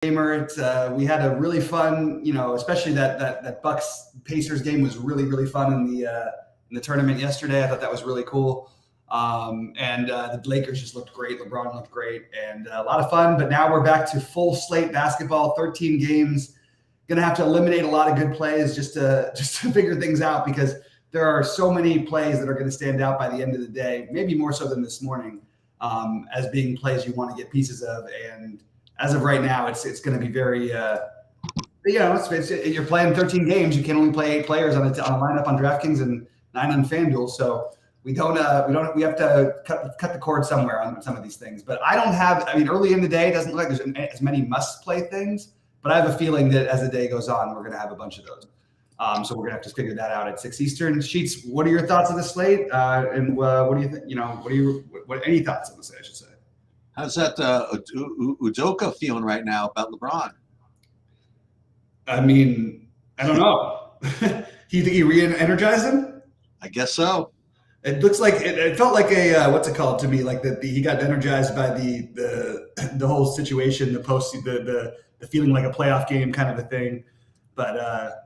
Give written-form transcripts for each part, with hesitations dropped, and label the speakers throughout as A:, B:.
A: gamer. We had a really fun, especially that Bucks Pacers game was really really fun in the tournament yesterday. I thought that was really cool. And the Lakers just looked great. LeBron looked great, and a lot of fun. But now we're back to full slate basketball, 13 games. Going to have to eliminate a lot of good plays just to figure things out, because there are so many plays that are going to stand out by the end of the day, maybe more so than this morning, as being plays you want to get pieces of. And as of right now, it's going to be very, you're playing 13 games. You can only play 8 players on a lineup on DraftKings and 9 on FanDuel. So we have to cut the cord somewhere on some of these things. But early in the day, it doesn't look like there's as many must play things, but I have a feeling that as the day goes on, we're going to have a bunch of those. So we're going to have to figure that out at 6 Eastern. Sheets, what are your thoughts on the slate? And what do you think? Any thoughts on the slate, I should say?
B: How's that Udoka feeling right now about LeBron?
A: I mean, I don't know. Do you think he re-energized him?
B: I guess so.
A: It looks like it felt like a what's it called to me? Like he got energized by the whole situation, the feeling like a playoff game kind of a thing. But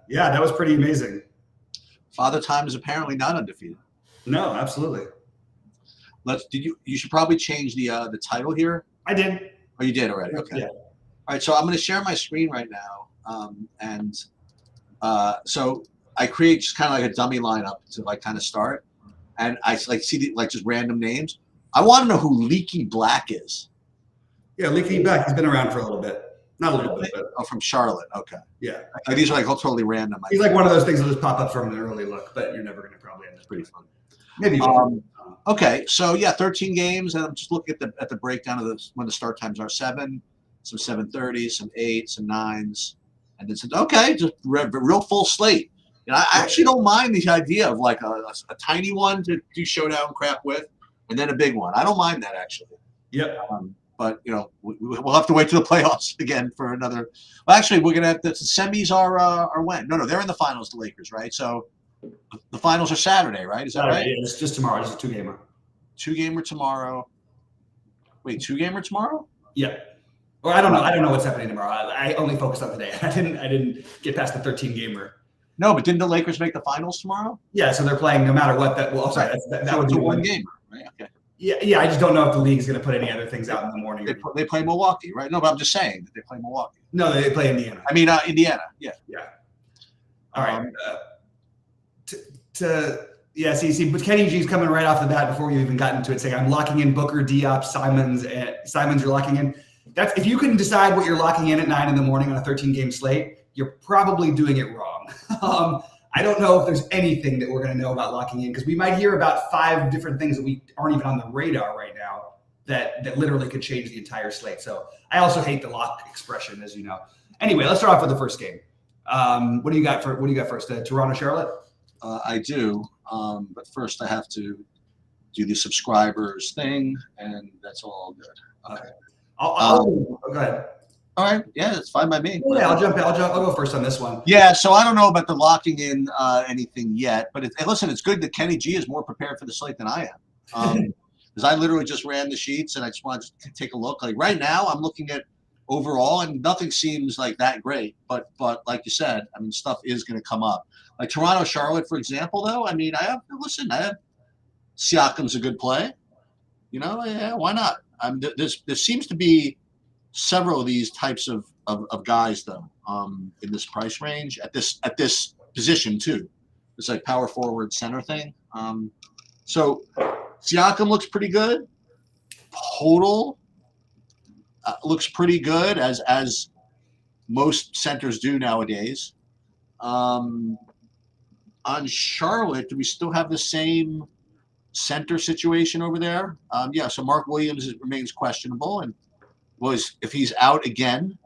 A: yeah, that was pretty amazing.
B: Father Time is apparently not undefeated.
A: No, absolutely.
B: You should probably change the title here.
A: I did.
B: Oh, you did already. Okay. Yeah. All right. So I'm going to share my screen right now, so I create just kind of like a dummy lineup to kind of start, and I see just random names. I want to know who Leaky Black is.
A: Yeah, Leaky Black. He's been around for a little bit. Not a little bit, but
B: from Charlotte. Okay.
A: Yeah.
B: These are totally random.
A: He's like one of those things that just pop up from an early look, but you're never going to probably end up.
B: Pretty fun.
A: Maybe.
B: Okay, so yeah, 13 games, and I'm just looking at the breakdown of when the start times are: 7, some 7:30, some 8, some 9s, and then just real full slate. I actually don't mind the idea of like a tiny one to do showdown crap with, and then a big one. I don't mind that actually.
A: Yep.
B: But we'll have to wait till the playoffs again for another. Well, actually, we're gonna have the semis are when? No, they're in the finals. The Lakers, right? So the finals are Saturday, right? Is that right?
A: Yeah, it's just tomorrow. It's a 2-gamer.
B: 2-gamer tomorrow. Wait, 2-gamer tomorrow?
A: Yeah. Or I don't know. I don't know what's happening tomorrow. I only focused on today. I didn't get past the 13-gamer.
B: No, but didn't the Lakers make the finals tomorrow?
A: Yeah, so they're playing no matter what. That sorry, that would be
B: one game, right? Okay.
A: Yeah. I just don't know if the league's going to put any other things out in the morning.
B: They play Milwaukee, right? No, but I'm just saying that they play Milwaukee.
A: No, they play Indiana.
B: I mean, Indiana. Yeah.
A: Yeah. All right. See, but Kenny G's coming right off the bat before you even got into it, saying I'm locking in Booker, Diop, Simons, and Simons. You're locking in. That's if you can decide what you're locking in at 9 in the morning on a 13-game slate, you're probably doing it wrong. I don't know if there's anything that we're going to know about locking in, because we might hear about 5 different things that we aren't even on the radar right now that literally could change the entire slate. So I also hate the lock expression, as you know. Anyway, let's start off with the first game. What do you got first? Toronto, Charlotte.
B: I do, but first I have to do the subscribers thing, and that's all good.
A: Okay. Go ahead.
B: All right. Yeah, it's fine by me.
A: Yeah, I'll go first on this one.
B: Yeah, so I don't know about the locking in anything yet, but listen, it's good that Kenny G is more prepared for the slate than I am. Because I literally just ran the sheets, and I just wanted to take a look. Like right now, I'm looking at overall, and nothing seems like that great. But like you said, I mean, stuff is going to come up. Like Toronto, Charlotte, for example, though. I mean, I have Siakam's a good play. Yeah, why not? There seems to be several of these types of guys though in this price range at this position too. It's like power forward center thing. So Siakam looks pretty good. Total looks pretty good as most centers do nowadays. On Charlotte, do we still have the same center situation over there? Yeah, so Mark Williams remains questionable, and if he's out again,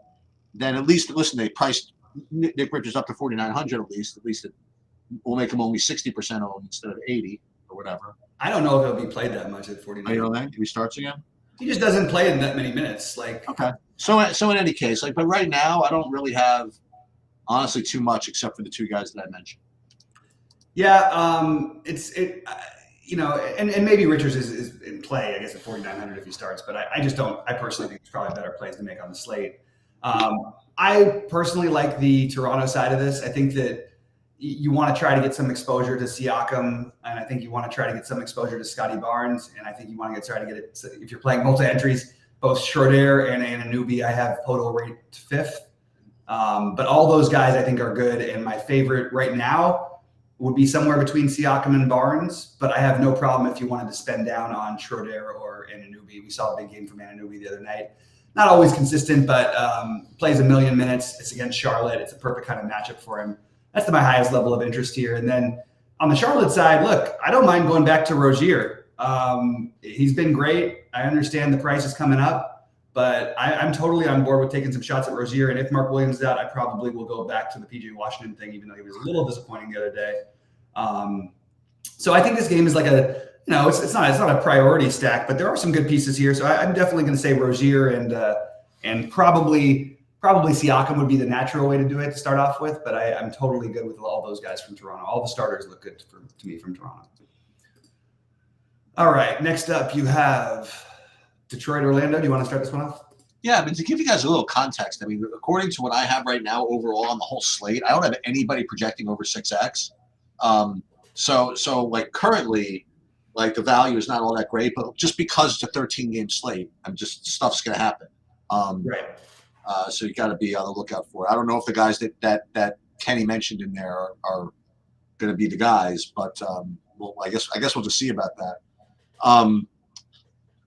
B: then at least they priced Nick Richards up to 4,900 at least. At least it will make him only 60% owned instead of 80 or whatever.
A: I don't know if he'll be played that much at 49.
B: You know that? If he starts again?
A: He just doesn't play in that many minutes. Okay.
B: So in any case, but right now I don't really have honestly too much except for the 2 guys that I mentioned.
A: Yeah, and maybe Richards is in play, I guess, at 4,900 if he starts. But I just don't. I personally think there's probably better plays to make on the slate. I personally like the Toronto side of this. I think that you want to try to get some exposure to Siakam, and I think you want to try to get some exposure to Scotty Barnes, and I think you want to try to get it. So if you're playing multi-entries, both Schroeder and Anunoby, I have Poto ranked fifth. But all those guys I think are good, and my favorite right now would be somewhere between Siakam and Barnes. But I have no problem if you wanted to spend down on Schroeder or Anunoby. We saw a big game from Anunoby the other night. Not always consistent, but plays a million minutes. It's against Charlotte. It's a perfect kind of matchup for him. That's my highest level of interest here. And then on the Charlotte side, look, I don't mind going back to Rozier. He's been great. I understand the price is coming up, but I'm totally on board with taking some shots at Rozier. And if Mark Williams is out, I probably will go back to the PJ Washington thing, even though he was a little disappointing the other day. So I think this game is like it's not a priority stack, but there are some good pieces here. So I'm definitely going to say Rozier and probably Siakam would be the natural way to do it to start off with. But I'm totally good with all those guys from Toronto. All the starters look good to me from Toronto. All right, next up you have Detroit, Orlando. Do you want to start this one off?
B: Yeah, but to give you guys a little context, I mean, according to what I have right now overall on the whole slate, I don't have anybody projecting over 6x. So like currently, like the value is not all that great, but just because it's a 13-game slate, stuff's going to happen.
A: Right.
B: So you got to be on the lookout for it. I don't know if the guys that Kenny mentioned in there are going to be the guys, but well, I guess we'll just see about that.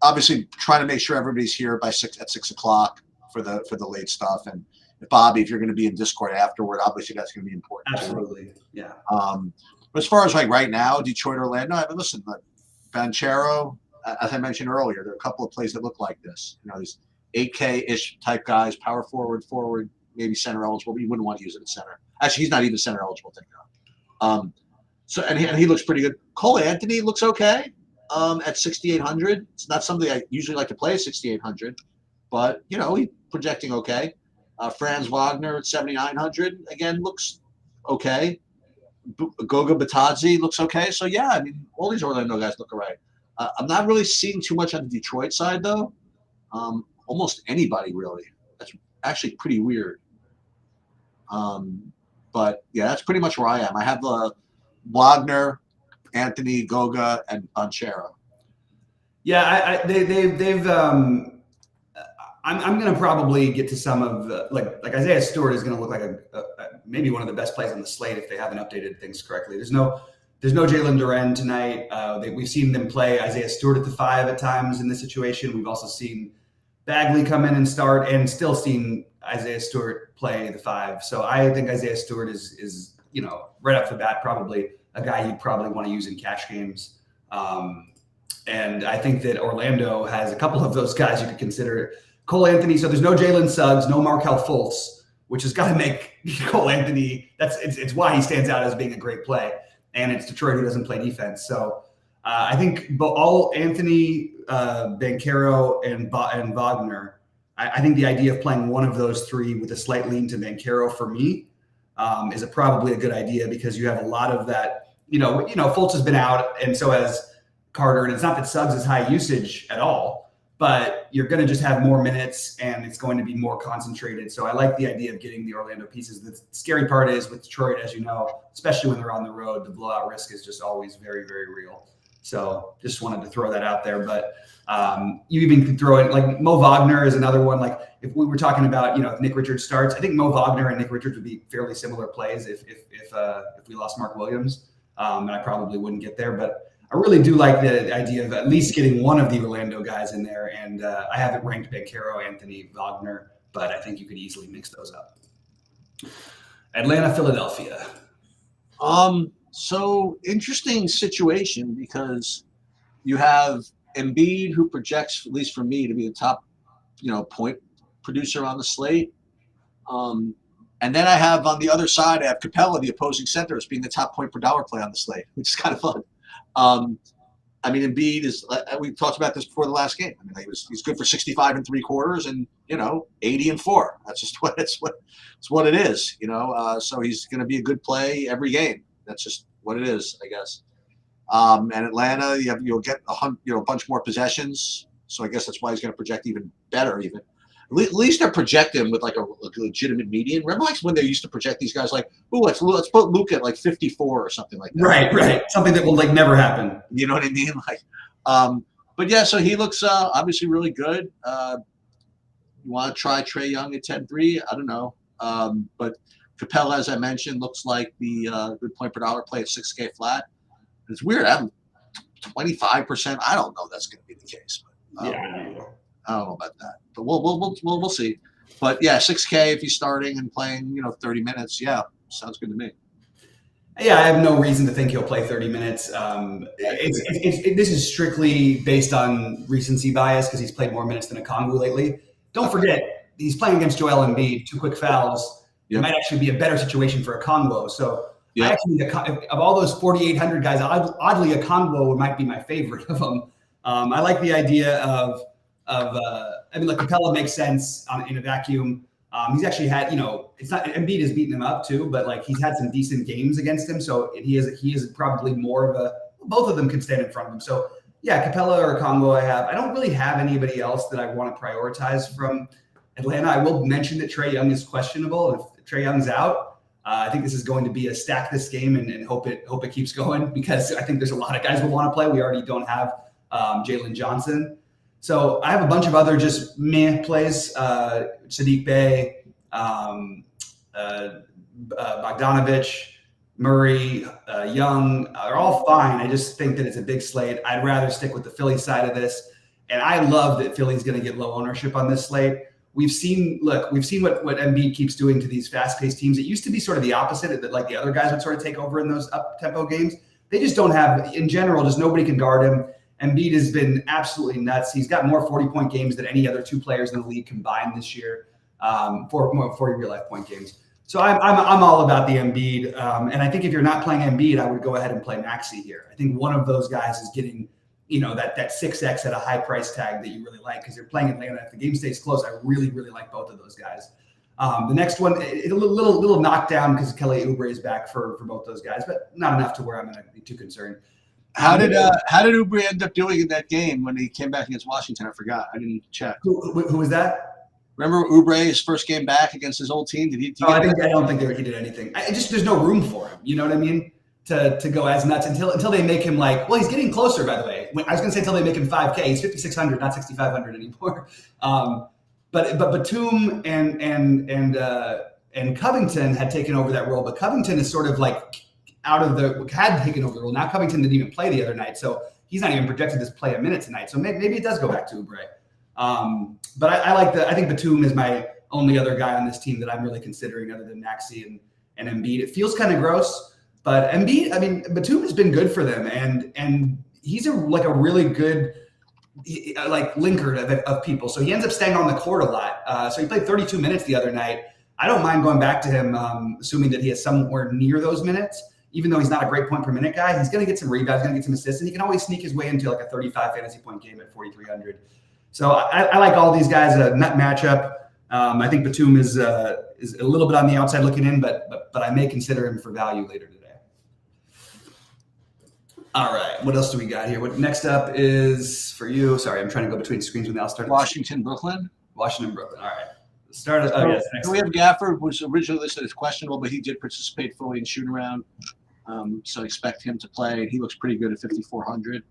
B: Obviously, trying to make sure everybody's here by 6 o'clock for the late stuff. And Bobby, if you're going to be in Discord afterward, obviously that's going to be important.
A: Absolutely, too. Yeah.
B: But as far as like right now, Detroit, Orlando, I mean, listen, Banchero, as I mentioned earlier, there are a couple of plays that look like this. These 8K-ish type guys, power forward, maybe center eligible, but you wouldn't want to use it at center. Actually, he's not even center eligible. So he looks pretty good. Cole Anthony looks okay at 6,800. It's not something I usually like to play at 6,800, but he's projecting okay. Franz Wagner at 7,900 again looks okay. Goga Batadze looks okay. So yeah, I mean, all these Orlando guys look all right. I'm not really seeing too much on the Detroit side though. Almost anybody really. That's actually pretty weird. But yeah, that's pretty much where I am. I have Wagner, Anthony, Goga, and Banchero.
A: Yeah, they've. I'm going to probably get to some of like Isaiah Stewart is going to look like a maybe one of the best plays on the slate if they haven't updated things correctly. There's no Jalen Duren tonight. We've seen them play Isaiah Stewart at the 5 at times in this situation. We've also seen Bagley come in and start, and still seen Isaiah Stewart play the 5. So I think Isaiah Stewart is right off the bat probably a guy you'd probably want to use in cash games. And I think that Orlando has a couple of those guys you could consider. Cole Anthony. So there's no Jalen Suggs, no Markelle Fultz, which has got to make Cole Anthony. It's why he stands out as being a great play. And it's Detroit who doesn't play defense. So I think all Anthony, Banchero, and Wagner. I think the idea of playing one of those three with a slight lean to Banchero for me is probably a good idea because you have a lot of that. Fultz has been out, and so has Carter. And it's not that Suggs is high usage at all, but you're going to just have more minutes and it's going to be more concentrated. So I like the idea of getting the Orlando pieces. The scary part is with Detroit, as you know, especially when they're on the road, the blowout risk is just always very, very real. So just wanted to throw that out there. But you even could throw it like Mo Wagner is another one. Like if we were talking about, if Nick Richards starts, I think Mo Wagner and Nick Richards would be fairly similar plays if we lost Mark Williams. And I probably wouldn't get there, but I really do like the idea of at least getting one of the Orlando guys in there. And I haven't ranked Banchero, Anthony, Wagner, but I think you could easily mix those up. Atlanta, Philadelphia.
B: So interesting situation because you have Embiid, who projects, at least for me, to be the top, point producer on the slate. And then I have on the other side, I have Capella, the opposing center, as being the top point per dollar play on the slate, which is kind of fun. I mean, Embiid is. We talked about this before the last game. I mean, he's good for 65 3/4 and 80 4. That's just it's what it is. So he's going to be a good play every game. That's just what it is, I guess. And Atlanta, you'll get a bunch more possessions. So I guess that's why he's going to project even better. At least they're projecting with like a legitimate median. Remember, like when they used to project these guys, like, oh, let's put Luke at like 54 or something like that.
A: Right. Something that will like never happen.
B: You know what I mean? Like, but yeah, so he looks obviously really good. You want to try Trae Young at 10-3? I don't know. But Capella, as I mentioned, looks like the good point per dollar play at 6K flat. It's weird. I'm 25%. I don't know that's going to be the case. But, I don't know about that, but we'll see. But yeah, 6K if he's starting and playing, 30 minutes. Yeah, sounds good to me.
A: Yeah, I have no reason to think he'll play 30 minutes. This is strictly based on recency bias because he's played more minutes than Okongwu lately. Don't forget, he's playing against Joel Embiid, 2 quick fouls. It might actually be a better situation for Okongwu. So I actually, of all those 4,800 guys, oddly, Okongwu might be my favorite of them. I like the idea of like Capella makes sense in a vacuum. He's actually had, it's not Embiid has beaten him up too, but like he's had some decent games against him. So he is probably more of a, both of them can stand in front of him. So yeah, Capella or Congo I don't really have anybody else that I want to prioritize from Atlanta. I will mention that Trae Young is questionable. If Trae Young's out, I think this is going to be a stack this game and hope it keeps going because I think there's a lot of guys who want to play. We already don't have Jalen Johnson. So I have a bunch of other just meh plays. Sadiq Bey, Bogdanovich, Murray, Young are all fine. I just think that it's a big slate. I'd rather stick with the Philly side of this. And I love that Philly's going to get low ownership on this slate. We've seen what Embiid keeps doing to these fast-paced teams. It used to be sort of the opposite, that like the other guys would sort of take over in those up-tempo games. They just don't have, in general, just nobody can guard him. Embiid has been absolutely nuts. He's got more 40-point games than any other 2 players in the league combined this year, for more 40 real-life point games. So I'm all about the Embiid. And I think if you're not playing Embiid, I would go ahead and play Maxey here. I think one of those guys is getting, that 6X at a high price tag that you really like because you're playing Atlanta. If the game stays close, I really, really like both of those guys. The next one, a little knockdown because Kelly Oubre is back for both those guys, but not enough to where I'm going to be too concerned.
B: How did Oubre end up doing in that game when he came back against Washington? I forgot. I didn't check.
A: Who was that?
B: Remember Oubre, his first game back against his old team?
A: I don't think he did anything. There's no room for him. You know what I mean? To go as nuts until they make him like. Well, he's getting closer. By the way, I was going to say until they make him 5K. He's 5,600, not 6,500 anymore. But Batum and Covington had taken over that role. But Covington is sort of like had taken over the role. Now Covington didn't even play the other night, so he's not even projected to play a minute tonight. So maybe it does go back to Oubre. But I think Batum is my only other guy on this team that I'm really considering other than Maxey and Embiid. It feels kind of gross, but Embiid, Batum has been good for them, and he's a really good like linker of people. So he ends up staying on the court a lot. So he played 32 minutes the other night. I don't mind going back to him, assuming that he is somewhere near those minutes. Even though he's not a great point per minute guy, he's going to get some rebounds, going to get some assists, and he can always sneak his way into like a 35 fantasy point game at 4,300. So I like all these guys. A nut matchup. I think Batum is a little bit on the outside looking in, but I may consider him for value later today. All right, what else do we got here? What next up is for you? Sorry, I'm trying to go between screens when they all start.
B: Washington, Brooklyn.
A: All right.
B: We have Gafford, was originally listed as questionable, but he did participate fully in shoot around. So I expect him to play. He looks pretty good at 5,400.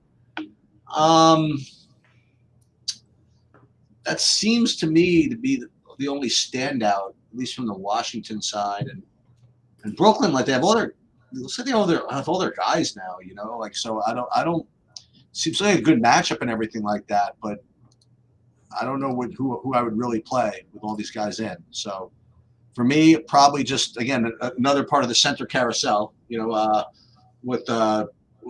B: That seems to me to be the only standout, at least from the Washington side. And Brooklyn, like they have all their guys now, so I don't seems like a good matchup and everything like that, but I don't know who I would really play with all these guys in. So for me, probably just again another part of the center carousel. With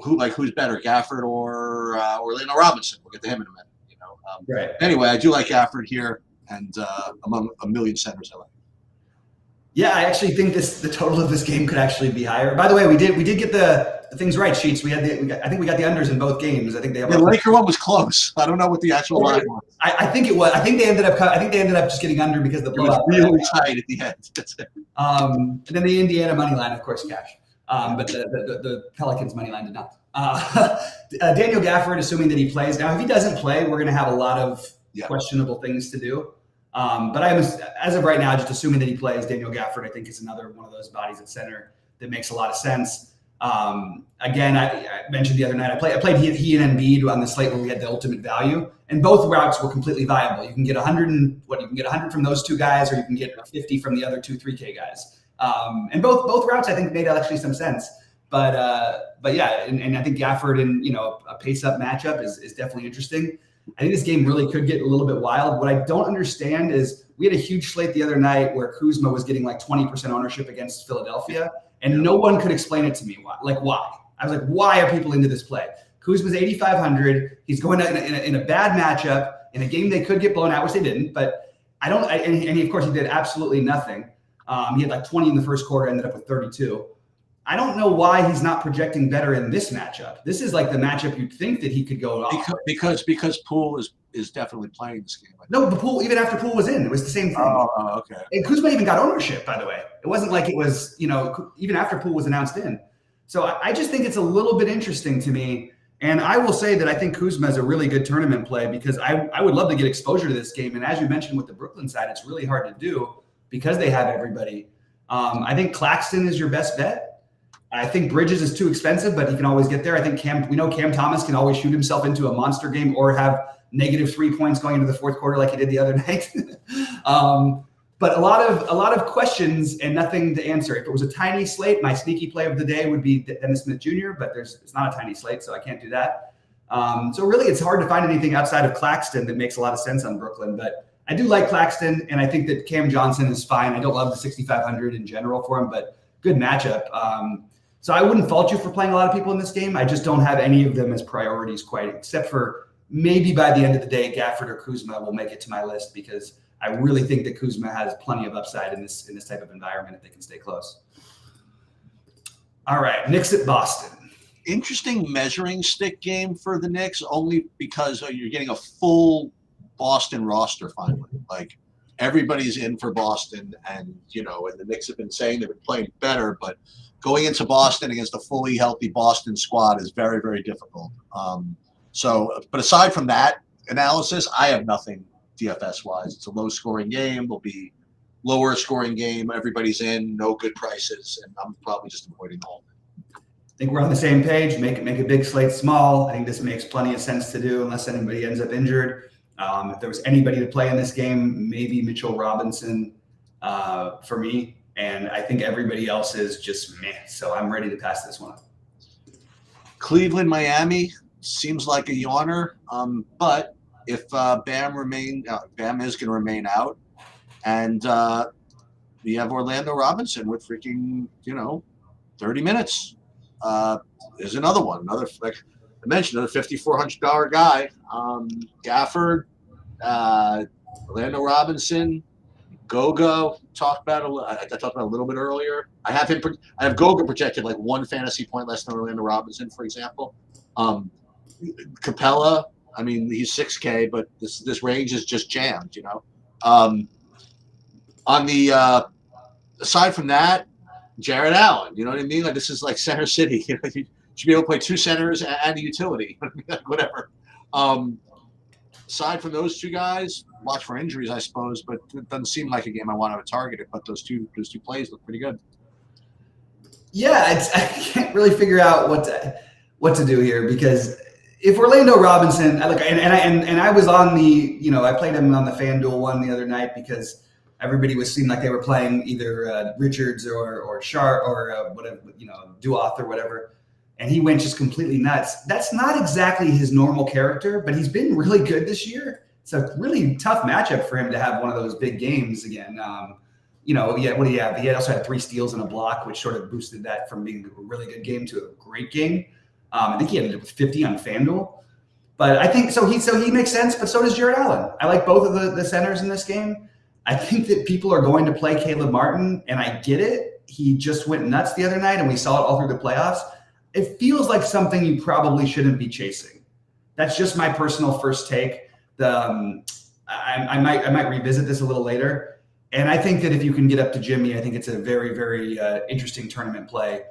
B: who's better, Gafford or Orlando Robinson? We'll get to him in a minute.
A: Right.
B: Anyway, I do like Gafford here, and among a million centers I like.
A: Yeah, I actually think the total of this game could actually be higher. By the way, we did get the things right, Sheets. I think we got the unders in both games. I think they have.
B: The Laker one was close. I don't know what the actual line was.
A: I think it was. I think they ended up just getting under because the blowout
B: was really tight at the end. That's it.
A: And then the Indiana money line, of course, cash. But the Pelicans money line did not. Daniel Gafford, assuming that he plays now. If he doesn't play, we're going to have a lot of questionable things to do. But as of right now, just assuming that he plays, Daniel Gafford, I think, is another one of those bodies at center that makes a lot of sense. Again, I mentioned the other night, I played he and Embiid on the slate where we had the ultimate value, and both routes were completely viable. You can get 100 from those two guys, or you can get 50 from the other two 3K guys. And both routes I think made actually some sense. But yeah, and I think Gafford in a pace-up matchup is definitely interesting. I think this game really could get a little bit wild. What I don't understand is we had a huge slate the other night where Kuzma was getting like 20% ownership against Philadelphia, and no one could explain it to me. Why? I was like, why are people into this play? Kuzma's 8,500. He's going in a bad matchup in a game they could get blown out, which they didn't. But and of course he did absolutely nothing. He had like 20 in the first quarter, ended up with 32. I don't know why he's not projecting better in this matchup. This is like the matchup you'd think that he could go off.
B: Because Poole is definitely playing this game.
A: No, the Poole, even after Poole was in, it was the same thing.
B: Oh, okay.
A: And Kuzma even got ownership, by the way. It wasn't like it was, even after Poole was announced in. So I just think it's a little bit interesting to me. And I will say that I think Kuzma is a really good tournament play because I would love to get exposure to this game. And as you mentioned with the Brooklyn side, it's really hard to do because they have everybody. I think Claxton is your best bet. I think Bridges is too expensive, but he can always get there. I think Cam Thomas can always shoot himself into a monster game or have negative 3 points going into the fourth quarter like he did the other night. But a lot of questions and nothing to answer. If it was a tiny slate, my sneaky play of the day would be Dennis Smith Jr., but it's not a tiny slate, so I can't do that. So really, it's hard to find anything outside of Claxton that makes a lot of sense on Brooklyn. But I do like Claxton, and I think that Cam Johnson is fine. I don't love the 6,500 in general for him, but good matchup. So I wouldn't fault you for playing a lot of people in this game. I just don't have any of them as priorities quite, except for maybe by the end of the day, Gafford or Kuzma will make it to my list because I really think that Kuzma has plenty of upside in this type of environment if they can stay close. All right, Knicks at Boston.
B: Interesting measuring stick game for the Knicks, only because you're getting a full Boston roster finally. Like everybody's in for Boston, and the Knicks have been saying they've been playing better, but going into Boston against a fully healthy Boston squad is very, very difficult. But aside from that analysis, I have nothing DFS-wise. It's a low-scoring game. It'll be lower-scoring game. Everybody's in, no good prices, and I'm probably just avoiding all of it.
A: I think we're on the same page. Make a big slate small. I think this makes plenty of sense to do unless anybody ends up injured. If there was anybody to play in this game, maybe Mitchell Robinson for me. And I think everybody else is just meh. So I'm ready to pass this one up.
B: Cleveland, Miami seems like a yawner. But if Bam is going to remain out, and we have Orlando Robinson with freaking 30 minutes. There's another one. Like I mentioned, another $5,400 guy. Gafford, Orlando Robinson. Goga I talked about a little bit earlier. I have Goga projected like 1 fantasy point less than Orlando Robinson, for example. Capella, I mean, he's 6K, but this range is just jammed, On the aside from that, Jared Allen, you know what I mean? Like this is like center city. You should be able to play 2 centers and a utility, whatever. Aside from those 2 guys, watch for injuries, I suppose, but it doesn't seem like a game I want to target it. But those two plays look pretty good.
A: Yeah, I can't really figure out what to do here because if Orlando Robinson, I was on the, I played him on the FanDuel one the other night because everybody seemed like they were playing either Richards or Sharp or whatever, Duoth or whatever. And he went just completely nuts. That's not exactly his normal character, but he's been really good this year. It's a really tough matchup for him to have one of those big games again. What do you have? He also had 3 steals and a block, which sort of boosted that from being a really good game to a great game. I think he ended up with 50 on FanDuel. But I think so he makes sense, but so does Jared Allen. I like both of the centers in this game. I think that people are going to play Caleb Martin, and I get it. He just went nuts the other night, and we saw it all through the playoffs. It feels like something you probably shouldn't be chasing. That's just my personal first take. I might revisit this a little later. And I think that if you can get up to Jimmy, I think it's a very, very interesting tournament play.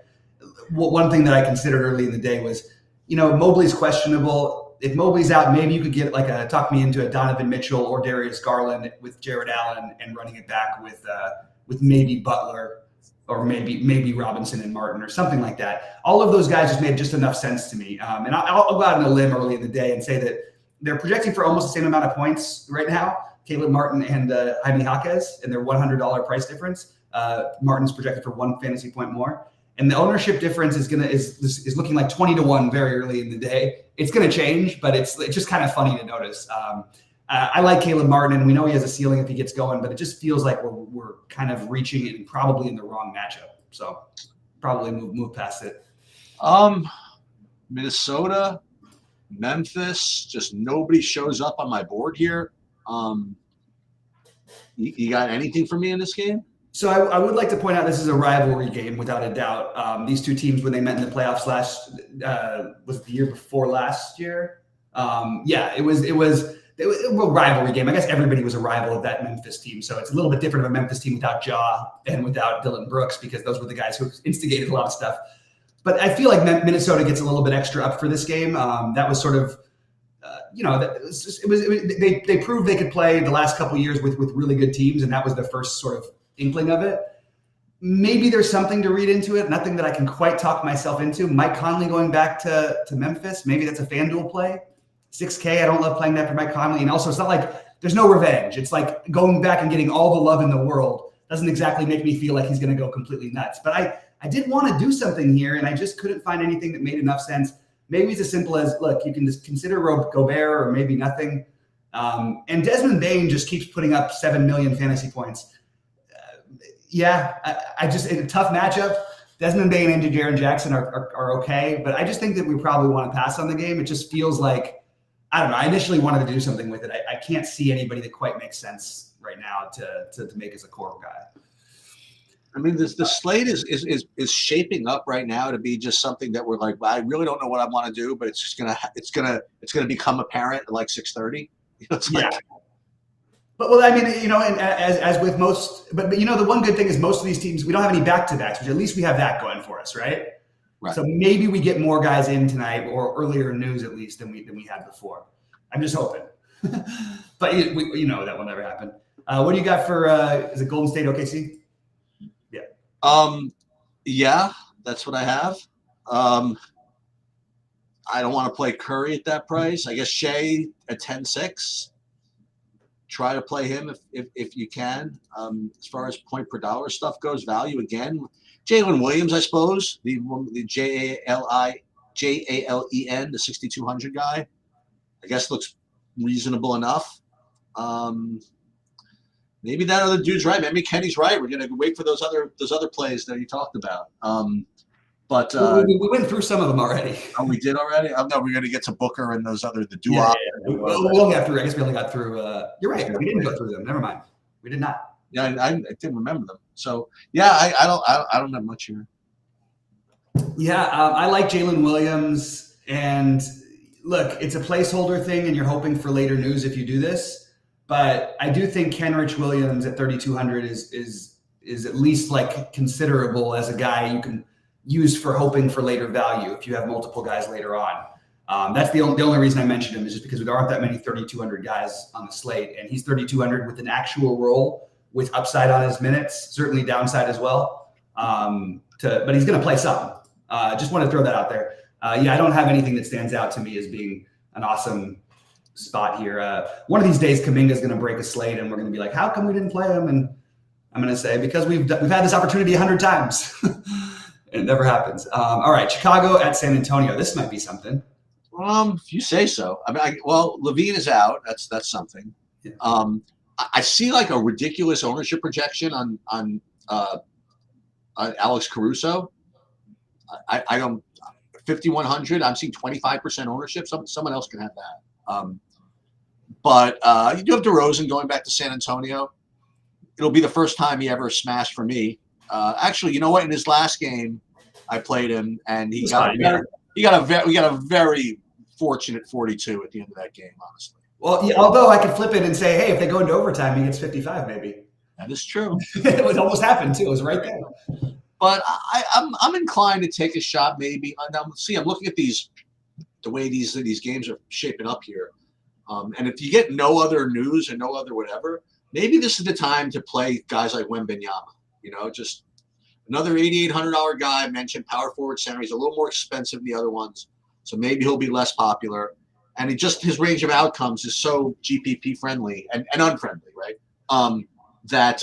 A: One thing that I considered early in the day was, Mobley's questionable. if Mobley's out, maybe you could get talk me into a Donovan Mitchell or Darius Garland with Jared Allen and running it back with maybe Butler or maybe Robinson and Martin or something like that. All of those guys just made just enough sense to me. And I'll go out on a limb early in the day and say that they're projecting for almost the same amount of points right now, Caleb Martin and Jaime Jaquez, and their $100 price difference. Martin's projected for 1 fantasy point more. And the ownership difference is looking like 20-1 very early in the day. It's going to change, but it's just kind of funny to notice. I like Caleb Martin, and we know he has a ceiling if he gets going, but it just feels like we're kind of reaching it and probably in the wrong matchup. So probably move past it.
B: Minnesota, Memphis, just nobody shows up on my board here. You got anything for me in this game?
A: So I would like to point out this is a rivalry game without a doubt. These two teams, when they met in the playoffs was it the year before last year? It was a rivalry game. I guess everybody was a rival of that Memphis team. So it's a little bit different of a Memphis team without Ja and without Dylan Brooks, because those were the guys who instigated a lot of stuff. But I feel like Minnesota gets a little bit extra up for this game. That was sort of, they proved they could play the last couple of years with really good teams, and that was the first sort of inkling of it. Maybe there's something to read into it. Nothing that I can quite talk myself into. Mike Conley going back to Memphis. Maybe that's a FanDuel play. 6K. I don't love playing that for Mike Conley. And also, it's not like there's no revenge. It's like going back and getting all the love in the world doesn't exactly make me feel like he's going to go completely nuts. But I did want to do something here, and I just couldn't find anything that made enough sense. Maybe it's as simple as, look, you can just consider Gobert or maybe nothing. And Desmond Bane just keeps putting up 7 million fantasy points. I just, in a tough matchup, Desmond Bane and Jaren Jackson are okay, but I just think that we probably want to pass on the game. It just feels like, I don't know. I initially wanted to do something with it. I can't see anybody that quite makes sense right now to make as a core guy.
B: I mean, the slate is shaping up right now to be just something that we're like, well, I really don't know what I want to do, but it's gonna become apparent at like 6:30.
A: But well, I mean, and as with most, but the one good thing is most of these teams, we don't have any back-to-backs, which at least we have that going for us, right? Right. So maybe we get more guys in tonight, or earlier news at least than we had before. I'm just hoping, but that will never happen. What do you got for? Is it Golden State OKC?
B: Yeah, that's what I have. I don't want to play Curry at that price. I guess Shea at 10-6. Try to play him if you can. As far as point per dollar stuff goes, value again. Jalen Williams, I suppose, the JALEN, the 6,200 guy, I guess looks reasonable enough. Maybe that other dude's right. Maybe Kenny's right. We're gonna wait for those other plays that you talked about. But
A: we went through some of them already.
B: Oh, we did already. Oh no, we're gonna get to Booker and those other duo.
A: Yeah. We'll get through. I guess we only got through. You're right. We didn't go through them. Never mind. We did not.
B: Yeah, I didn't remember them. So yeah, I don't have much here.
A: Yeah, I like Jalen Williams, and look, it's a placeholder thing, and you're hoping for later news if you do this. But I do think Kenrich Williams at 3,200 is at least like considerable as a guy you can use for hoping for later value if you have multiple guys later on. That's the only reason I mentioned him is just because there aren't that many 3,200 guys on the slate, and he's 3,200 with an actual role with upside on his minutes, certainly downside as well. But he's going to play some. Just want to throw that out there. I don't have anything that stands out to me as being an awesome spot here. One of these days, Kuminga is going to break a slate, and we're going to be like, "How come we didn't play him?" And I'm going to say because we've had this opportunity 100 times. It never happens. All right, Chicago at San Antonio. This might be something.
B: If you say so. I mean, Levine is out. That's something. Yeah. I see like a ridiculous ownership projection on Alex Caruso. I don't 5,100. I'm seeing 25% ownership. Someone else can have that. But you do have DeRozan going back to San Antonio. It'll be the first time he ever smashed for me. Actually, you know what? In his last game, I played him, and he got a very fortunate 42 at the end of that game. Honestly. Well,
A: yeah, although I could flip it and say, hey, if they go into overtime, he gets 55, maybe.
B: That is true.
A: It almost happened too. It was right there.
B: But I'm inclined to take a shot, maybe. Now, see, I'm looking at these the way these games are shaping up here. And if you get no other news and no other whatever, maybe this is the time to play guys like Wembanyama. Just another $8,800 guy. Mentioned power forward center. He's a little more expensive than the other ones, so maybe he'll be less popular. And his range of outcomes is so GPP friendly and unfriendly, right? That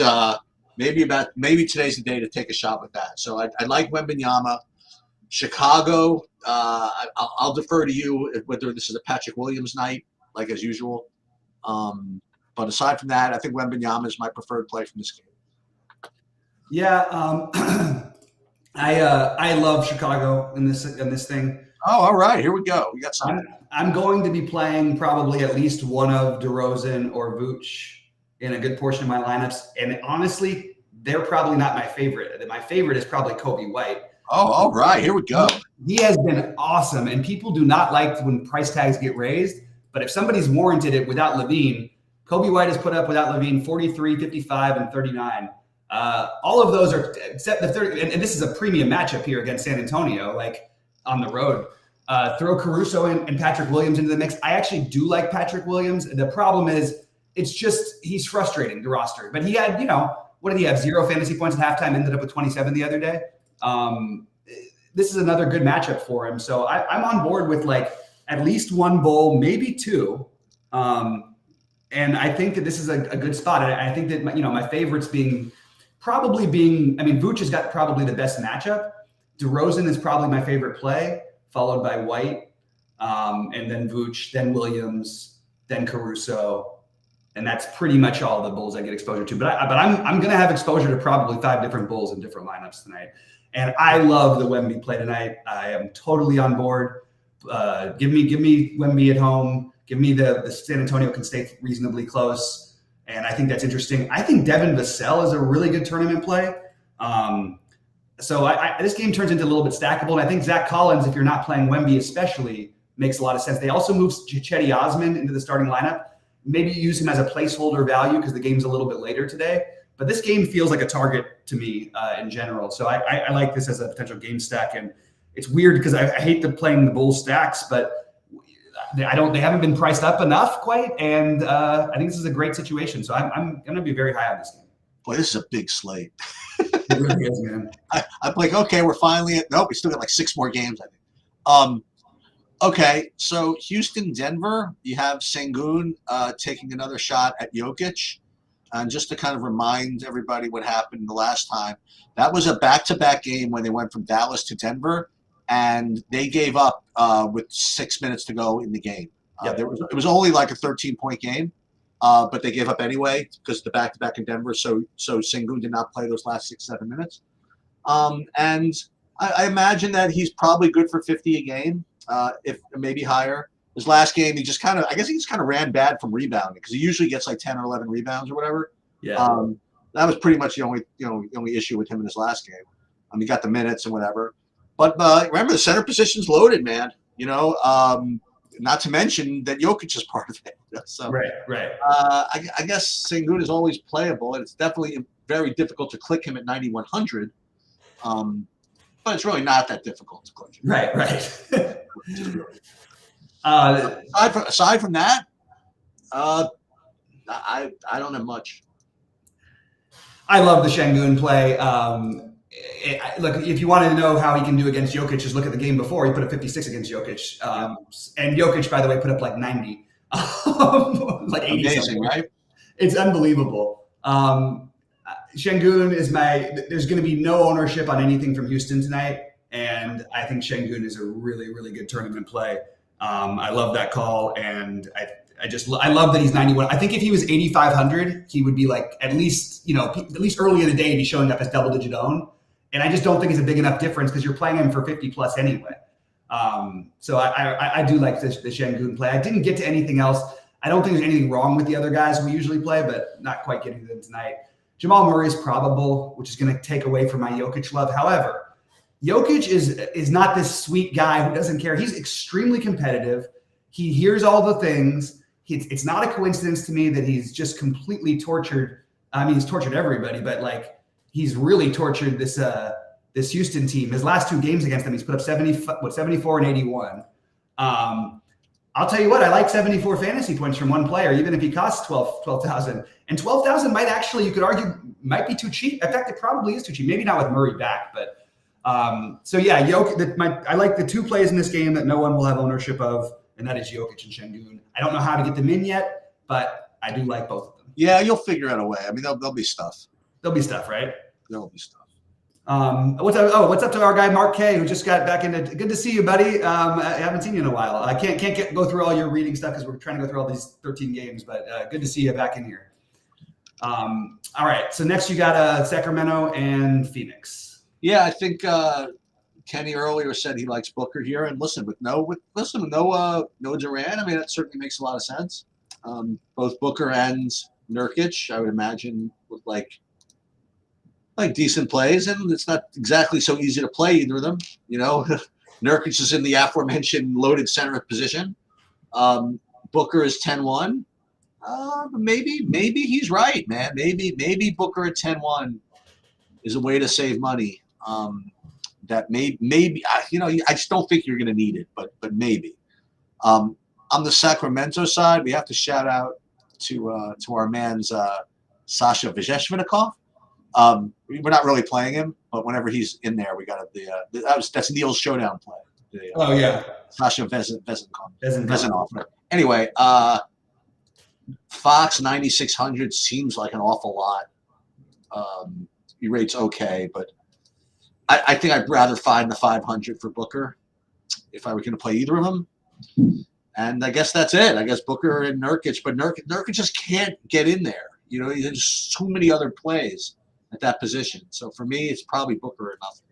B: maybe today's the day to take a shot with that. So I like Wembanyama. Chicago, I'll defer to you whether this is a Patrick Williams night, like as usual. But aside from that, I think Wembanyama is my preferred play from this game.
A: Yeah, I love Chicago in this thing.
B: Oh, all right. Here we go. We got something.
A: I'm going to be playing probably at least one of DeRozan or Vooch in a good portion of my lineups. And honestly, they're probably not my favorite. My favorite is probably Kobe White.
B: Oh, all right. Here we go.
A: He has been awesome. And people do not like when price tags get raised. But if somebody's warranted it without Levine, Kobe White has put up without Levine 43, 55, and 39. All of those are except the third, and this is a premium matchup here against San Antonio, like on the road. Throw Caruso and Patrick Williams into the mix. I actually do like Patrick Williams. The problem is it's just he's frustrating to roster. But he had, what did he have? 0 fantasy points at halftime, ended up with 27 the other day. This is another good matchup for him. So I'm on board with like at least one bowl, maybe two. And I think that this is a good spot. And I think that, my favorites Vooch has got probably the best matchup. DeRozan is probably my favorite play, followed by White, and then Vooch, then Williams, then Caruso. And that's pretty much all the Bulls I get exposure to. But I'm going to have exposure to probably 5 different Bulls in different lineups tonight. And I love the Wemby play tonight. I am totally on board. Give me Wemby at home. Give me the San Antonio can stay reasonably close. And I think that's interesting. I think Devin Vassell is a really good tournament play. So this game turns into a little bit stackable. And I think Zach Collins, if you're not playing Wemby especially, makes a lot of sense. They also moved Chetty Osman into the starting lineup. Maybe use him as a placeholder value because the game's a little bit later today. But this game feels like a target to me in general. So I like this as a potential game stack. And it's weird because I hate playing the Bulls stacks, but they haven't been priced up enough quite. And I think this is a great situation. So I'm going to be very high on this game.
B: Boy, this is a big slate.
A: It really is, man.
B: I'm like, okay, we're finally – nope, we still got like 6 more games, I think. Okay, so Houston, Denver, you have Sengun taking another shot at Jokic. And just to kind of remind everybody what happened the last time, that was a back-to-back game when they went from Dallas to Denver, and they gave up with 6 minutes to go in the game. It was only like a 13-point game, but they gave up anyway because the back-to-back in Denver. So Sengun did not play those last 6-7 minutes. And I imagine that he's probably good for 50 a game, if maybe higher. His last game, he just kind of ran bad from rebounding because he usually gets like 10 or 11 rebounds or whatever.
A: Yeah.
B: That was pretty much the only issue with him in his last game. He got the minutes and whatever. But remember, the center position's loaded, man. Not to mention that Jokic is part of it. So,
A: right.
B: I guess Sengun is always playable, and it's definitely very difficult to click him at 9,100. But it's really not that difficult to click him.
A: Right.
B: Aside from that, I don't have much.
A: I love the Sengun play. Look, if you wanted to know how he can do against Jokic, just look at the game before. He put up 56 against Jokic. And Jokic, by the way, put up like 90. Like 80.
B: Amazing, right?
A: It's unbelievable. Sengun is there's going to be no ownership on anything from Houston tonight. And I think Sengun is a really, really good tournament play. I love that call. And I love that he's 91. I think if he was 8,500, he would be like at least early in the day, he'd be showing up as double-digit own. And I just don't think it's a big enough difference because you're playing him for 50 plus anyway. So I do like the Sengun play. I didn't get to anything else. I don't think there's anything wrong with the other guys we usually play, but not quite getting to them tonight. Jamal Murray is probable, which is going to take away from my Jokic love. However, Jokic is not this sweet guy who doesn't care. He's extremely competitive. He hears all the things. It's not a coincidence to me that he's just completely tortured. I mean, he's tortured everybody, but like he's really tortured this Houston team. His last 2 games against them, he's put up 74 and 81. I'll tell you what, I like 74 fantasy points from one player, even if he costs 12,000. And 12,000 might actually, you could argue, might be too cheap. In fact, it probably is too cheap. Maybe not with Murray back, but so yeah, I like the two plays in this game that no one will have ownership of, and that is Jokic and Şengün. I don't know how to get them in yet, but I do like both of them.
B: Yeah, you'll figure out a way. I mean, there'll be stuff.
A: There'll be stuff, right?
B: There'll be stuff.
A: What's up to our guy Mark K, who just got back into? Good to see you, buddy. I haven't seen you in a while. I can't go through all your reading stuff because we're trying to go through all these 13 games, but good to see you back in here. All right, so next you got Sacramento and Phoenix.
B: Yeah, I think Kenny earlier said he likes Booker here, and with no Durant, I mean that certainly makes a lot of sense. Both Booker and Nurkic, I would imagine, would like decent plays, and it's not exactly so easy to play either of them. You know, Nurkic is in the aforementioned loaded center position. Booker is 10-1. Maybe he's right, man. Maybe Booker at 10-1 is a way to save money. That maybe I just don't think you're going to need it, but maybe. On the Sacramento side, we have to shout out to our man's Sasha Vezenkov. We're not really playing him, but whenever he's in there, we got that's Neil's showdown play. Sasha Vezenkov. Anyway, Fox 9,600 seems like an awful lot. He rates okay, but I think I'd rather find the 500 for Booker if I were going to play either of them. And I guess that's it. I guess Booker and Nurkic, but Nurkic just can't get in there. You know, there's so many other plays at that position. So for me, it's probably Booker or nothing.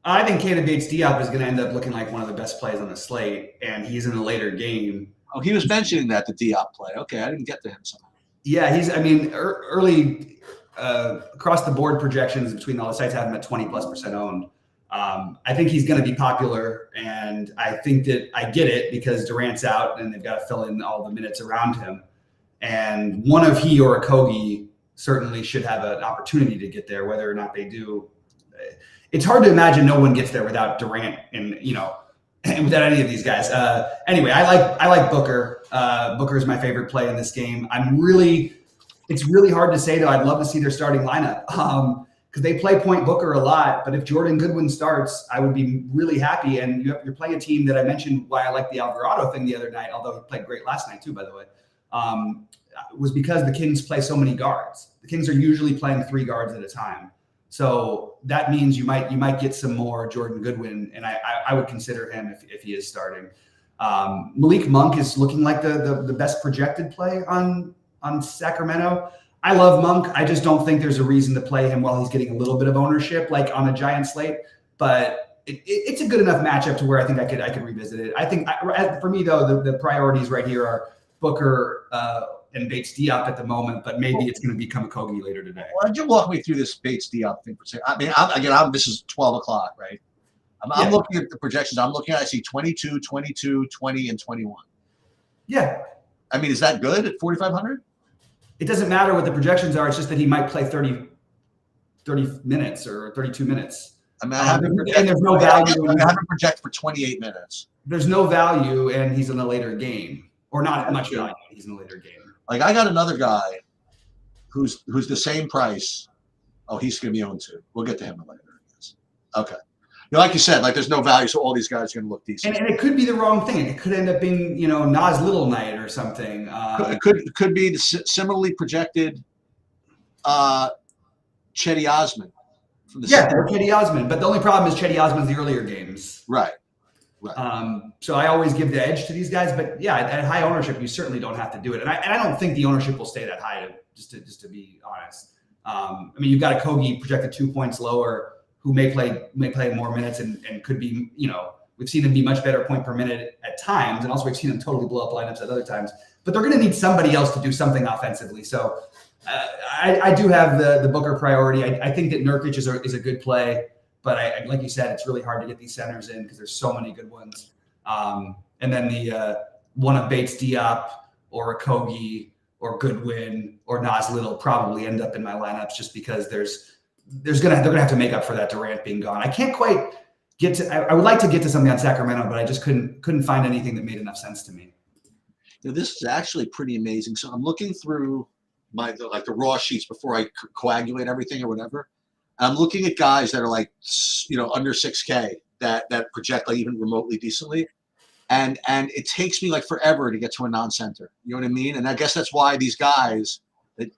A: I think Keita Bates-Diop is going to end up looking like one of the best plays on the slate, and he's in a later game.
B: Oh, he was mentioning that, the Diop play. Okay, I didn't get to him somehow.
A: Yeah, early across the board projections between all the sites have him at 20+% owned. I think he's going to be popular, and I think that I get it because Durant's out and they've got to fill in all the minutes around him. And one of he or a Kogi certainly should have an opportunity to get there, whether or not they do. It's hard to imagine no one gets there without Durant and without any of these guys. Anyway, I like Booker. Booker is my favorite play in this game. It's really hard to say though. I'd love to see their starting lineup because they play point Booker a lot. But if Jordan Goodwin starts, I would be really happy. And you're playing a team that I mentioned why I like the Alvarado thing the other night, although he played great last night too, by the way, was because the Kings play so many guards. The Kings are usually playing 3 guards at a time. So that means you might get some more Jordan Goodwin, and I would consider him if he is starting. Malik Monk is looking like the best projected play on Sacramento. I love Monk. I just don't think there's a reason to play him while he's getting a little bit of ownership, like on a giant slate. But it's a good enough matchup to where I think I could revisit it. I think for me though, the priorities right here are Booker and Bates-Diop at the moment, but maybe it's going to become a Kogi later today.
B: Why don't you walk me through this Bates-Diop thing for a second? I mean, this is 12 o'clock, right? I'm looking at the projections. I see 22, 22, 20, and 21.
A: Yeah.
B: I mean, is that good at 4,500?
A: It doesn't matter what the projections are. It's just that he might play 30 minutes or 32 minutes.
B: I mean,
A: there's no value.
B: I haven't projected for 28 minutes.
A: There's no value, and he's in a later game, or not much value. He's in a later game.
B: Like I got another guy who's the same price. Oh, he's going to be owned too. We'll get to him later. I guess. Okay. Like you said, like there's no value, so all these guys are going to look decent.
A: And it could be the wrong thing. It could end up being, Nas Little night or something.
B: It could be the similarly projected Cedi Osman.
A: Or Cedi Osman. But the only problem is Cedi Osman's the earlier games.
B: Right.
A: So I always give the edge to these guys. But yeah, at high ownership, you certainly don't have to do it. And I don't think the ownership will stay that high, just to be honest. I mean, you've got a Kogi projected 2 points lower, who may play more minutes and could be, we've seen him be much better point per minute at times. And also we've seen him totally blow up lineups at other times, but they're going to need somebody else to do something offensively. So I do have the Booker priority. I think that Nurkic is a good play, but I like you said, it's really hard to get these centers in because there's so many good ones. And then the one of Bates-Diop or a Kogi or Goodwin or Nas Little probably end up in my lineups just because they're gonna have to make up for that Durant being gone. I can't quite get to. I would like to get to something on Sacramento, but I just couldn't find anything that made enough sense to me.
B: This is actually pretty amazing. So I'm looking through the raw sheets before I coagulate everything or whatever. And I'm looking at guys that are like, under 6K that project like even remotely decently. And it takes me like forever to get to a non-center. You know what I mean? And I guess that's why these guys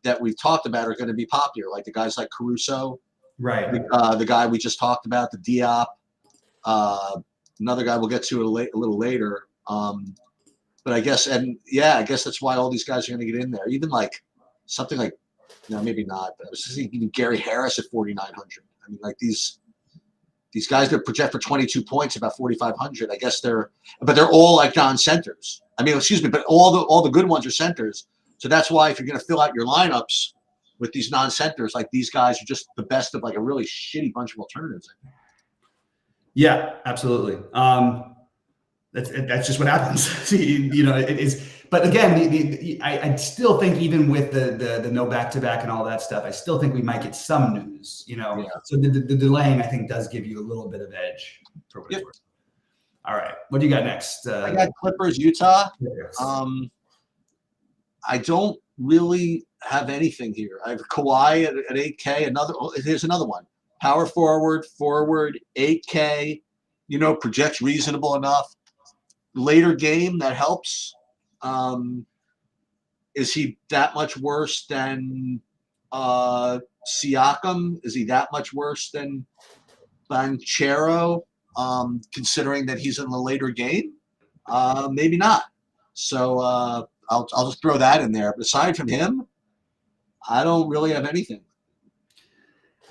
B: that we've talked about are going to be popular. Like the guys like Caruso,
A: right?
B: The guy we just talked about, the Diop, another guy we'll get to a little later. But I guess that's why all these guys are going to get in there. Even like something like, maybe not, but I was thinking Gary Harris at 4,900. I mean, like these guys that project for 22 points, about 4,500. I guess they're all like non-centers. I mean, excuse me, but all the good ones are centers. So that's why if you're going to fill out your lineups with these non-centers, like these guys are just the best of like a really shitty bunch of alternatives.
A: Yeah, absolutely. That's just what happens. It is. But again, I still think even with the no back-to-back and all that stuff, I still think we might get some news. Yeah. So the delaying, I think, does give you a little bit of edge. For what it's worth. All right, what do you got next?
B: I got Clippers, Utah. I don't really have anything here. I have Kawhi at 8K. Here's another one. Power forward, 8K. Projects reasonable enough. Later game, that helps. Is he that much worse than Siakam? Is he that much worse than Banchero? Considering that he's in the later game? Maybe not. So I'll just throw that in there. But aside from him, I don't really have anything.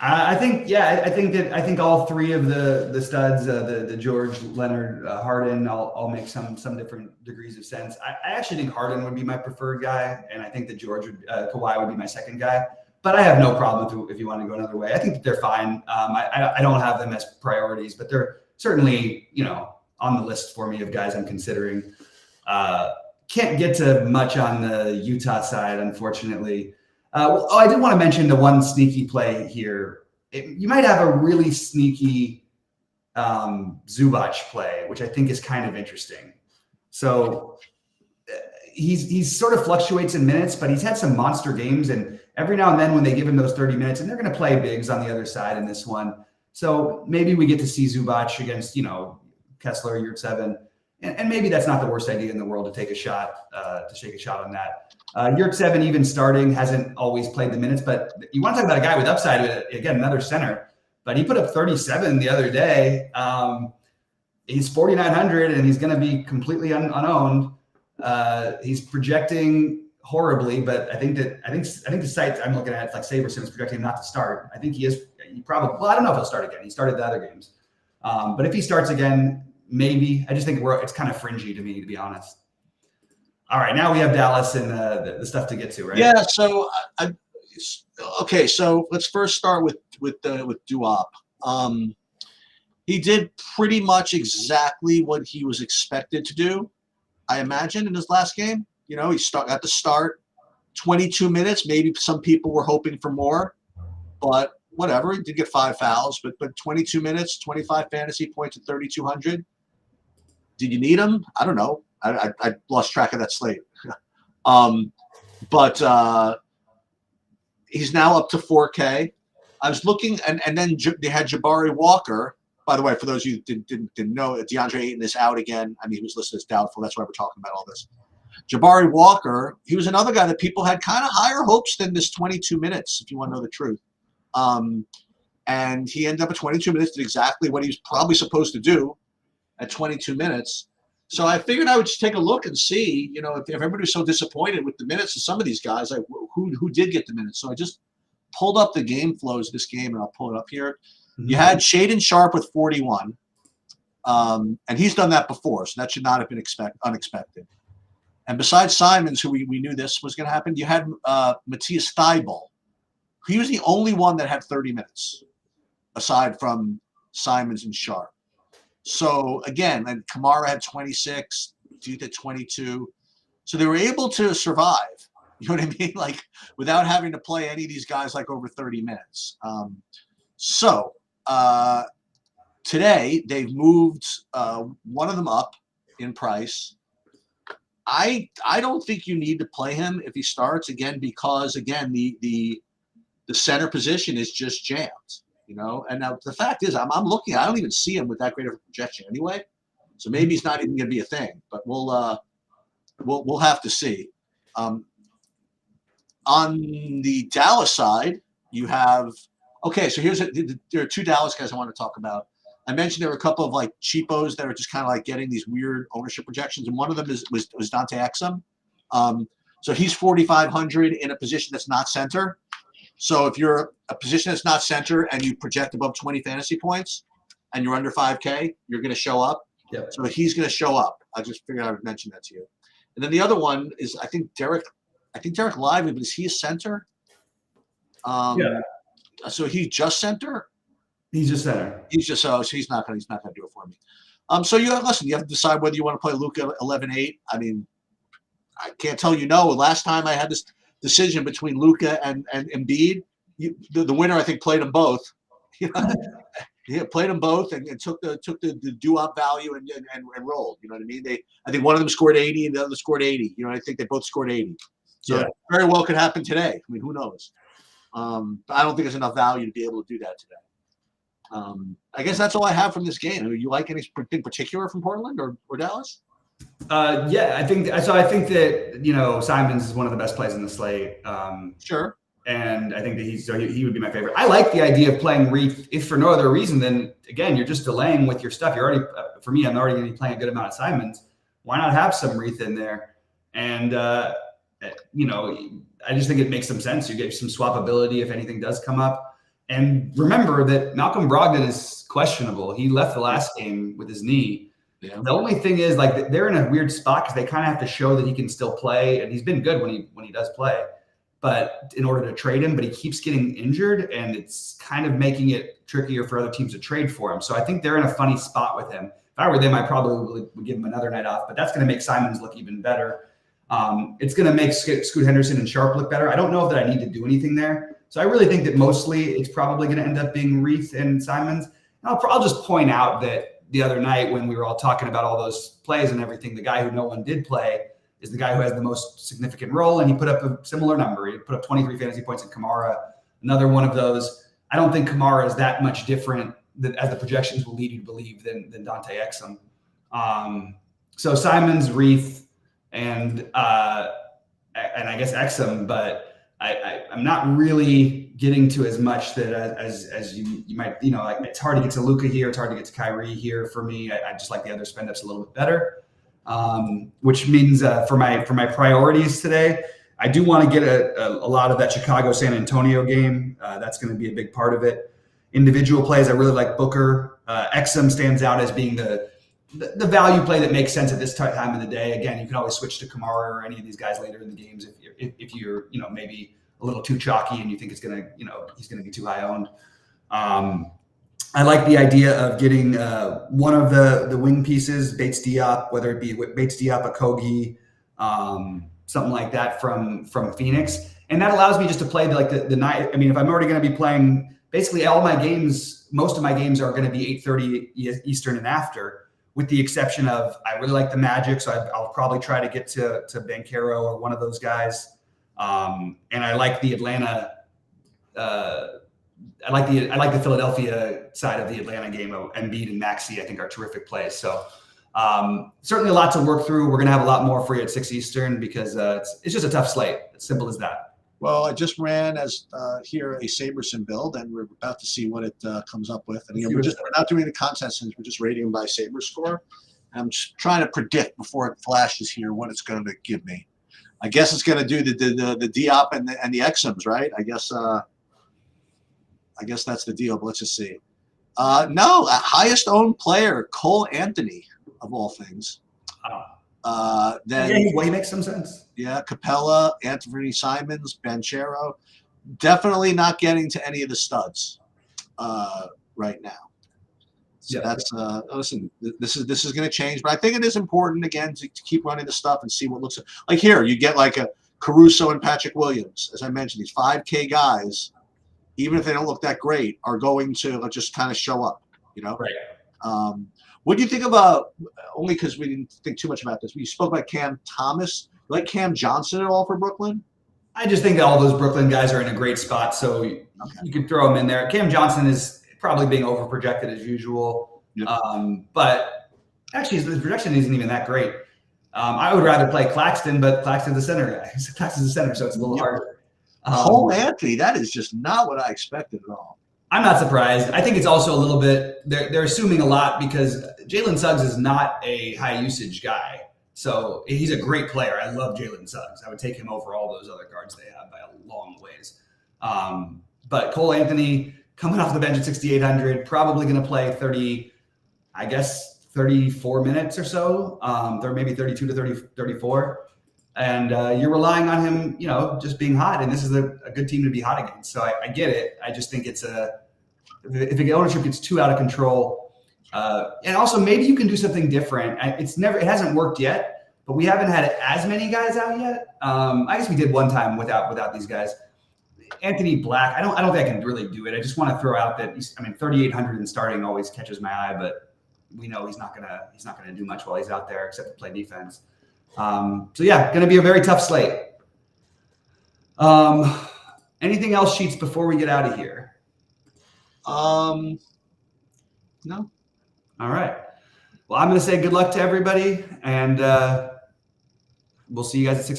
A: I think all three of the studs, the George, Leonard, Harden, all make some different degrees of sense. I actually think Harden would be my preferred guy, and I think that Kawhi would be my second guy. But I have no problem if you want to go another way. I think that they're fine. I don't have them as priorities, but they're certainly on the list for me of guys I'm considering. Can't get to much on the Utah side, unfortunately. I did want to mention the one sneaky play here. You might have a really sneaky Zubac play, which I think is kind of interesting. So he's sort of fluctuates in minutes, but he's had some monster games, and every now and then when they give him those 30 minutes, and they're going to play bigs on the other side in this one. So maybe we get to see Zubac against, Kessler, Yurtseven, and maybe that's not the worst idea in the world to take a shot, on that. Yurtseven, even starting, hasn't always played the minutes, but you want to talk about a guy with upside, again, another center, but he put up 37 the other day. He's 4,900 and he's going to be completely unowned. He's projecting horribly, but I think the site I'm looking at, like SaberSim, is projecting him not to start. I think he probably, I don't know if he'll start again. He started the other games. But if he starts again, maybe. I just think it's kind of fringy to me, to be honest. All right, now we have Dallas and the stuff to get to, right?
B: Yeah. So okay. So let's first start with Duop. He did pretty much exactly what he was expected to do, I imagine, in his last game. He got to start 22 minutes. Maybe some people were hoping for more, but whatever. He did get 5 fouls, but 22 minutes, 25 fantasy points at 3,200. Did you need him? I don't know. I lost track of that slate. But he's now up to 4K. I was looking, and then they had Jabari Walker. By the way, for those of you who didn't know, DeAndre Ayton is out again. I mean, he was listed as doubtful. That's why we're talking about all this. Jabari Walker, he was another guy that people had kind of higher hopes than this 22 minutes, if you want to know the truth. And he ended up at 22 minutes, did exactly what he was probably supposed to do at 22 minutes. So I figured I would just take a look and see, if everybody was so disappointed with the minutes of some of these guys, like who did get the minutes. So I just pulled up the game flows of this game, and I'll pull it up here. Mm-hmm. You had Shaedon Sharpe with 41, and he's done that before, so that should not have been unexpected. And besides Simons, who we knew this was going to happen, you had Matthias Thybulle. He was the only one that had 30 minutes, aside from Simons and Sharpe. So again, and Kamara had 26, Duke had 22. So they were able to survive, you know what I mean? Like without having to play any of these guys like over 30 minutes. today they've moved one of them up in price. I don't think you need to play him if he starts again, because again the center position is just jammed, you know. And now the fact is, I'm looking. I don't even see him with that great of a projection anyway. So maybe he's not even going to be a thing. But we'll have to see. On the Dallas side, you have okay. So there are two Dallas guys I want to talk about. I mentioned there were a couple of like cheapos that are just kind of like getting these weird ownership projections, and one of them was Dante Exum. So he's 4,500 in a position that's not center. So if you're a position that's not center and you project above 20 fantasy points and you're under 5K, you're going to show up.
A: Yep.
B: So he's going to show up. I just figured I would mention that to you. And then the other one is I think Derek Lively, but is he a center?
A: Yeah.
B: So he's just center.
A: He's just center.
B: He's just so he's not gonna do it for me. So you have to decide whether you want to play Luka 11-8. I mean, I can't tell you no. Last time I had this decision between Luka and Embiid, the winner I think played them both. Yeah, played them both and took the doo-wop value and rolled. You know what I mean? I think one of them scored 80 and the other scored 80. You know, I think they both scored 80. So it very well could happen today. I mean, who knows? But I don't think there's enough value to be able to do that today. I guess that's all I have from this game. You like anything particular from Portland or Dallas?
A: Yeah, I think so. I think that Simons is one of the best plays in the slate.
B: Sure.
A: And I think that he would be my favorite. I like the idea of playing Reith, if for no other reason than, again, you're just delaying with your stuff. You're already, for me, I'm already going to be playing a good amount of Simons. Why not have some Reith in there? And, I just think it makes some sense. You get some swappability if anything does come up. And remember that Malcolm Brogdon is questionable. He left the last game with his knee. Yeah. The only thing is, like, they're in a weird spot because they kind of have to show that he can still play. And he's been good when he does play. But in order to trade him, but he keeps getting injured, and it's kind of making it trickier for other teams to trade for him. So I think they're in a funny spot with him. If I were them, I probably would give him another night off, but that's going to make Simons look even better. It's going to make Scoot Henderson and Sharp look better. I don't know that I need to do anything there. So I really think that mostly it's probably going to end up being Reith and Simons. And I'll just point out that the other night when we were all talking about all those plays and everything, the guy who no one did play is the guy who has the most significant role, and he put up a similar number. He put up 23 fantasy points in Kamara, another one of those. I don't think Kamara is that much different as the projections will lead you to believe than Dante Exum. So Simons, Reith, and I guess Exum, but I'm not really getting to as much that as you might, like it's hard to get to Luka here. It's hard to get to Kyrie here for me. I just like the other spend ups a little bit better. Which means for my priorities today, I do want to get a lot of that Chicago-San Antonio game. That's going to be a big part of it. Individual plays, I really like Booker. Exum stands out as being the value play that makes sense at this time of the day. Again, you can always switch to Kamara or any of these guys later in the games if you're maybe a little too chalky and you think it's gonna he's gonna be too high owned. I like the idea of getting one of the wing pieces, Bates Diop, whether it be Bates Diop, Okogie, something like that from Phoenix. And that allows me just to play the night. I mean, if I'm already going to be playing basically all my games, most of my games are going to be 8:30 Eastern and after, with the exception of I really like the Magic. So I'll probably try to get to Banchero or one of those guys. And I like the Atlanta I like the Philadelphia side of the Atlanta game. Embiid and Maxey, I think, are terrific plays. So certainly a lot to work through. We're going to have a lot more for you at 6 Eastern because it's just a tough slate. It's simple as that.
B: Well, I just ran here a Saberson build, and we're about to see what it comes up with. And we're not doing the contest, we're just rating them by Saber score. And I'm just trying to predict before it flashes here what it's going to give me. I guess it's going to do the Diop and the Exums, right? I guess that's the deal, but let's just see. No, highest owned player, Cole Anthony, of all things. Then
A: he makes some sense.
B: Yeah, Capella, Anthony Simons, Banchero. Definitely not getting to any of the studs right now. So that's listen. This is going to change, but I think it is important again to keep running the stuff and see what looks like. Here, you get like a Caruso and Patrick Williams, as I mentioned. These 5K guys, even if they don't look that great, are going to just kind of show up.
A: Right.
B: What do you think about, only because we didn't think too much about this, we spoke about Cam Thomas. You like Cam Johnson at all for Brooklyn?
A: I just think that all those Brooklyn guys are in a great spot, so you could throw him in there. Cam Johnson is probably being overprojected as usual,
B: Yep.
A: but actually his projection isn't even that great. I would rather play Claxton, but Claxton's a center guy. Claxton's a center, so it's a little harder.
B: Cole Anthony, that is just not what I expected at all.
A: I'm not surprised. I think it's also a little bit, they're assuming a lot because Jalen Suggs is not a high usage guy. So he's a great player. I love Jalen Suggs. I would take him over all those other guards they have by a long ways. But Cole Anthony coming off the bench at 6,800, probably going to play 34 minutes or so, or maybe 32 to 34. And you're relying on him, just being hot. And this is a good team to be hot against. So I get it. I just think if the ownership gets too out of control, and also maybe you can do something different. It hasn't worked yet, but we haven't had as many guys out yet. I guess we did one time without these guys. Anthony Black, I don't think I can really do it. I just want to throw out that 3,800 in starting always catches my eye, but we know he's not gonna do much while he's out there except to play defense. So yeah, going to be a very tough slate. Anything else, Sheets, before we get out of here?
B: No.
A: All right. Well, I'm going to say good luck to everybody, and we'll see you guys at 6.